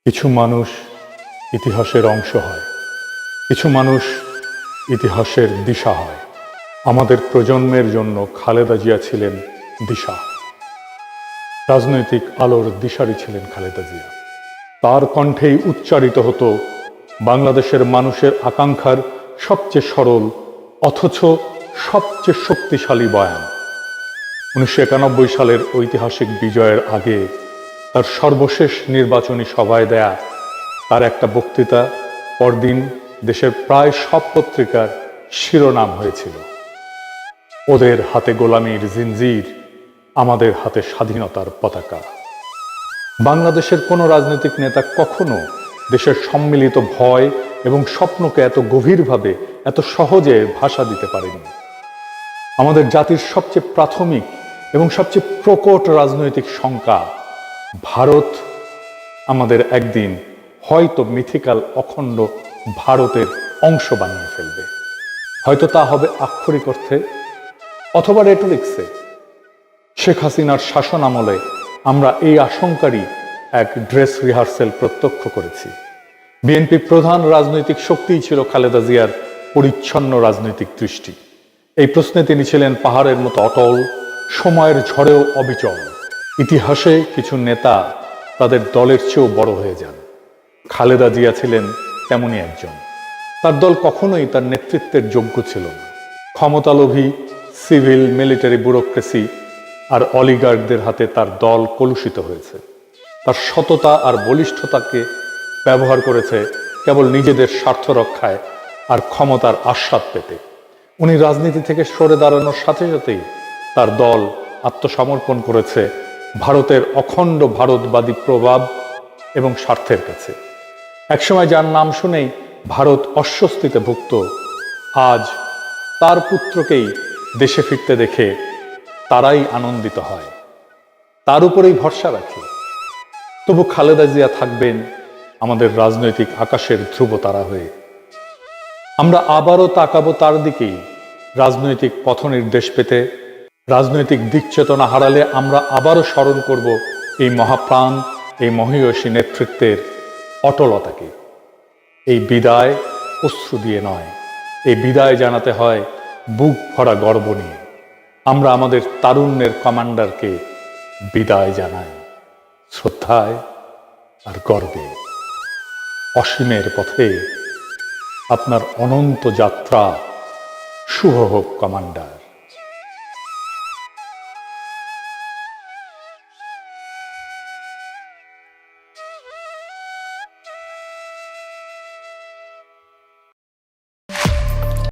কিছু মানুষ ইতিহাসের অংশ হয়, কিছু মানুষ ইতিহাসের দিশা হয়। আমাদের প্রজন্মের জন্য খালেদা জিয়া ছিলেন দিশা। রাজনৈতিক আলোর দিশারি ছিলেন খালেদা জিয়া। তার কণ্ঠেই উচ্চারিত হতো বাংলাদেশের মানুষের আকাঙ্ক্ষার সবচেয়ে সরল অথচ সবচেয়ে শক্তিশালী বয়ান। 1991 সালের ঐতিহাসিক বিজয়ের আগে তার সর্বশেষ নির্বাচনী সভায় দেয়া তার একটা বক্তৃতা পরদিন দেশের প্রায় সব পত্রিকার শিরোনাম হয়েছিল, ওদের হাতে গোলামীর জিনজির, আমাদের হাতে স্বাধীনতার পতাকা। বাংলাদেশের কোনো রাজনৈতিক নেতা কখনো দেশের সম্মিলিত ভয় এবং স্বপ্নকে এত গভীরভাবে এত সহজে ভাষা দিতে পারেনি। আমাদের জাতির সবচেয়ে প্রাথমিক এবং সবচেয়ে প্রকট রাজনৈতিক শঙ্কা, ভারত আমাদের একদিন হয়তো মিথিক্যাল অখণ্ড ভারতের অংশ বানিয়ে ফেলবে। হয়তো তা হবে আক্ষরিক অর্থে অথবা রেটরিক্সে। শেখ হাসিনার শাসন আমলে আমরা এই আশঙ্কারই এক ড্রেস রিহার্সেল প্রত্যক্ষ করেছি। বিএনপি প্রধান রাজনৈতিক শক্তিই ছিল খালেদা জিয়ার পরিচ্ছন্ন রাজনৈতিক দৃষ্টি। এই প্রশ্নে তিনি ছিলেন পাহাড়ের মতো অটল, সময়ের ঝড়েও অবিচল। ইতিহাসে কিছু নেতা তাদের দলের চেয়েও বড় হয়ে যান, খালেদা জিয়া ছিলেন তেমনই একজন। তার দল কখনোই তার নেতৃত্বের যোগ্য ছিল না। ক্ষমতালোভী সিভিল মিলিটারি ব্যুরোক্রেসি আর অলিগার্কদের হাতে তার দল কলুষিত হয়েছে। তার সততা আর বলিষ্ঠতাকে ব্যবহার করেছে কেবল নিজেদের স্বার্থ রক্ষায় আর ক্ষমতার আস্বাদ পেতে। উনি রাজনীতি থেকে সরে দাঁড়ানোর সাথে সাথেই তার দল আত্মসমর্পণ করেছে ভারতের অখণ্ড ভারতবাদী প্রভাব এবং স্বার্থের কাছে। একসময় যার নাম শুনেই ভারত অস্বস্তিতে ভুগত, আজ তার পুত্রকেই দেশে ফিরতে দেখে তারাই আনন্দিত হয়, তার উপরেই ভরসা রাখে। তবু খালেদা জিয়া থাকবেন আমাদের রাজনৈতিক আকাশের ধ্রুবতারা হয়ে। আমরা আবারও তাকাবো তার দিকেই রাজনৈতিক পথ নির্দেশ পেতে। রাজনৈতিক দিক চেতনা হারালে আমরা আবারও স্মরণ করব এই মহাপ্রাণ, এই মহীয়সী নেতৃত্বের অটলতাকে। এই বিদায় অশ্রু দিয়ে নয়, এই বিদায় জানাতে হয় বুক ভরা গর্ব নিয়ে। আমরা আমাদের তারুণ্যের কমান্ডারকে বিদায় জানাই শ্রদ্ধায় আর গর্বে। অসীমের পথে আপনার অনন্ত যাত্রা শুভ হোক কমান্ডার।